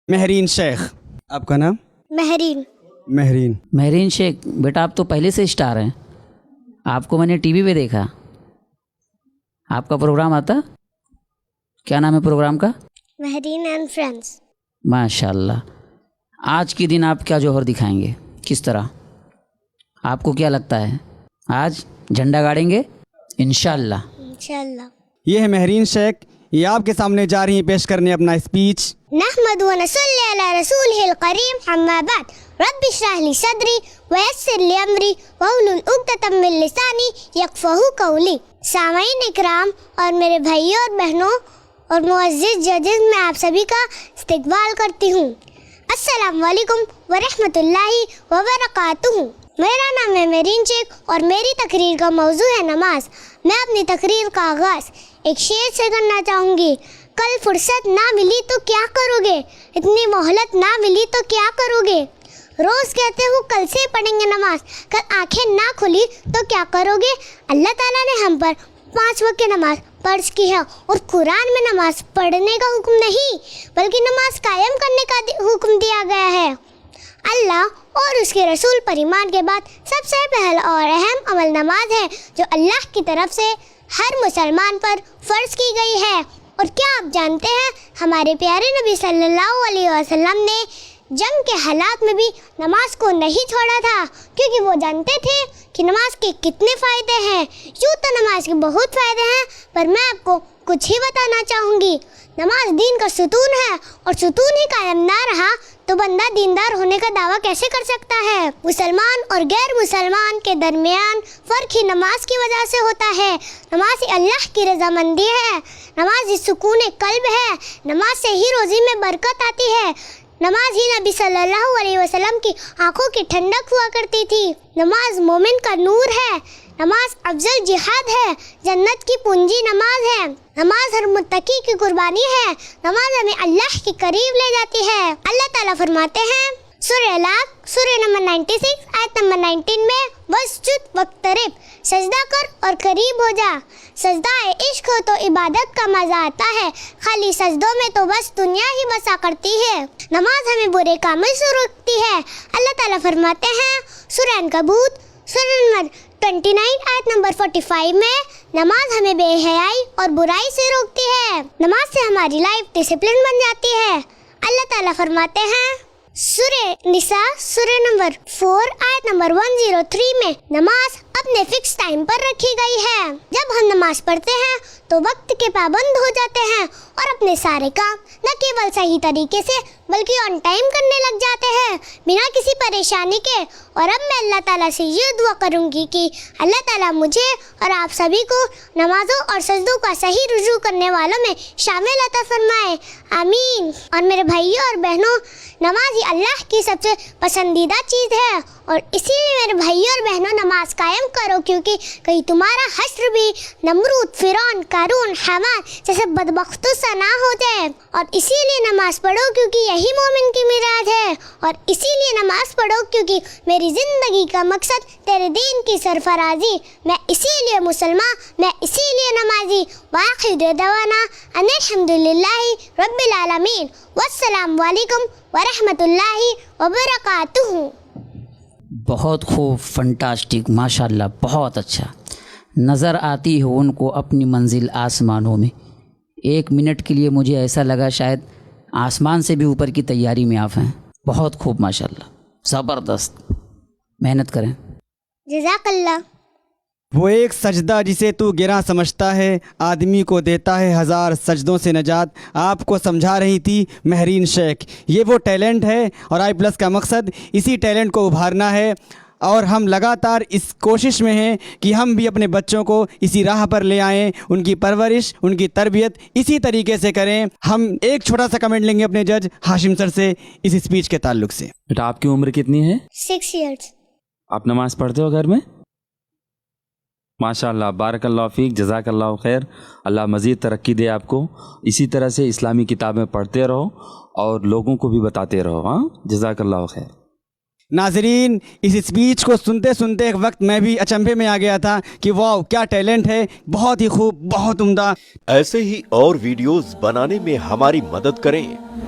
महरीन शेख। आपका नाम? महरीन। महरीन शेख, बेटा आप तो पहले से स्टार हैं, आपको मैंने टीवी पे देखा। आपका प्रोग्राम आता, क्या नाम है प्रोग्राम का? Mehreen and friends. माशाल्लाह। आज के दिन आप क्या जौहर दिखाएंगे, किस तरह, आपको क्या लगता है? आज झंडा गाड़ेंगे इंशाल्लाह। इंशाल्लाह। ये है महरीन शेख, ये आपके सामने जा रही हैं पेश करने अपना स्पीच। नहमदु व नसल्ली अला रसूलिहिल करीम, अम्मा बाद, रब्बि इश्रह ली सदरी व यस्सिर ली अमरी वहलुल उक़दतम मिन लिसानी यफ़क़हू क़ौली। सामईन इकराम और मेरे भाइयों और बहनों और मुअज़्ज़िज़ जजेस, मैं आप सभी का इस्तकबाल करती हूँ। अस्सलामु अलैकुम व रहमतुल्लाहि व बरकातुहू। मेरा नाम है महरीन शेख और मेरी तकरीर का मौजू है नमाज। मैं अपनी तकरीर का आगाज़ एक शेर से करना चाहूँगी। कल फुर्सत ना मिली तो क्या करोगे, इतनी मोहलत ना मिली तो क्या करोगे। रोज़ कहते हो कल से पढ़ेंगे नमाज, कल आंखें ना खुली तो क्या करोगे। अल्लाह ताला ने हम पर 5 वक्त की नमाज फर्ज की है और कुरान में नमाज पढ़ने का हुक्म नहीं बल्कि नमाज कायम करने का हुक्म दिया गया है। अल्लाह और उसके रसूल पर ईमान के बाद सबसे पहला और अहम अमल नमाज है, जो अल्लाह की तरफ से हर मुसलमान पर फ़र्ज की गई है। और क्या आप जानते हैं, हमारे प्यारे नबी सल्लल्लाहु अलैहि वसल्लम ने जंग के हालात में भी नमाज को नहीं छोड़ा था, क्योंकि वो जानते थे कि नमाज के कितने फ़ायदे हैं। यूँ तो नमाज के बहुत फ़ायदे हैं, पर मैं आपको कुछ ही बताना चाहूँगी। नमाज दीन का सुतून है और सुतून ही कायम ना रहा तो बंदा दीनदार होने का दावा कैसे कर सकता है। मुसलमान और गैर मुसलमान के दरमियान फ़र्क ही नमाज की वजह से होता है। नमाज ही अल्लाह की रज़ामंदी है, नमाज ही सुकून क़ल्ब है, नमाज से ही रोज़ी में बरकत आती है। नमाज ही नबी सल्लल्लाहु अलैहि वसल्लम की आंखों की ठंडक हुआ करती थी। नमाज मोमिन का नूर है, नमाज अफजल जिहाद है, जन्नत की पूंजी नमाज है। नमाज हर मुत्तकी की कुर्बानी है, नमाज हमें अल्लाह के करीब ले जाती है। अल्लाह ताला फरमाते हैं सूरह अलाक सूरह नंबर 96 आयत नंबर 19 में, वस्जुद वक्तरिब, सजदा कर और करीब हो जा। सजदा इश्क हो तो इबादत का मज़ा आता है, खाली सजदों में तो बस दुनिया ही बसा करती है। नमाज हमें बुरे कामों से रोकती है। अल्लाह ताला फरमाते हैं सूरह अनकबूत सूरह नंबर 29 आयत नंबर 45 में, नमाज हमें बेहयाई और बुराई से रोकती है। नमाज से हमारी लाइफ डिसिप्लिन बन जाती है। अल्लाह ताला फरमाते हैं सूरह निसा सूरह नंबर 4 आयत नंबर 103 में, नमाज अपने फिक्स टाइम पर रखी गई है। जब हम नमाज पढ़ते हैं तो वक्त के पाबंद हो जाते हैं और अपने सारे काम न केवल सही तरीके से बल्कि ऑन टाइम करने लग जाते हैं, बिना किसी परेशानी के। और अब मैं अल्लाह ताला से ये दुआ करूँगी कि अल्लाह ताला मुझे और आप सभी को नमाजों और सजदों का सही रुजू करने वालों में शामिल अता फरमाए, आमीन। और मेरे भाइयों और बहनों, नमाज ही अल्लाह की सबसे पसंदीदा चीज़ है और इसीलिए मेरे भाइयों और बहनों नमाज कायम करो, क्योंकि कहीं तुम्हारा हश्र भी नमरूद, फिरौन, कारून, हमान जैसे बदबख्तों सा ना हो जाए। और इसीलिए नमाज पढ़ो क्योंकि यही मोमिन की मिराज है। और इसीलिए नमाज पढ़ो क्योंकि मेरी ज़िंदगी का मकसद तेरे दीन की सरफराजी। मैं इसीलिए मुसलमान, मैं इसीलिए नमाजी। वाखिर दवाना अल्हम्दुलिल्लाहि रब्बिल आलमीन, वस्सलामु अलैकुम व रहमतुल्लाहि व बरकातुहू। बहुत खूब, फंटास्टिक, माशाल्लाह, बहुत अच्छा। नज़र आती हो उनको अपनी मंजिल आसमानों में। 1 मिनट के लिए मुझे ऐसा लगा शायद आसमान से भी ऊपर की तैयारी में आप हैं। बहुत खूब, माशाल्लाह, ज़बरदस्त, मेहनत करें। जज़ाकल्लाह। वो एक सजदा जिसे तू गिरा समझता है, आदमी को देता है 1000 सजदों से नजात। आपको समझा रही थी महरीन शेख। ये वो टैलेंट है और i+ का मकसद इसी टैलेंट को उभारना है। और हम लगातार इस कोशिश में हैं कि हम भी अपने बच्चों को इसी राह पर ले आएँ, उनकी परवरिश, उनकी तरबियत इसी तरीके से करें। हम एक छोटा सा कमेंट लेंगे अपने जज हाशिम सर से इस स्पीच के ताल्लुक से। बेटा आपकी उम्र कितनी है? 6 years। आप नमाज पढ़ते हो घर में? माशाअल्लाह, बारकल्लाह फ़ीक, जज़ाकल्लाह खैर। अल्लाह मज़ीद तरक्की दे आपको। इसी तरह से इस्लामी किताबें पढ़ते रहो और लोगों को भी बताते रहो। हाँ, जज़ाकल्लाह खैर। नाज़रीन, इस स्पीच को सुनते सुनते एक वक्त मैं भी अचंभे में आ गया था कि वाह क्या टैलेंट है, बहुत ही खूब, बहुत उम्दा। ऐसे ही और वीडियोस बनाने में हमारी मदद करें।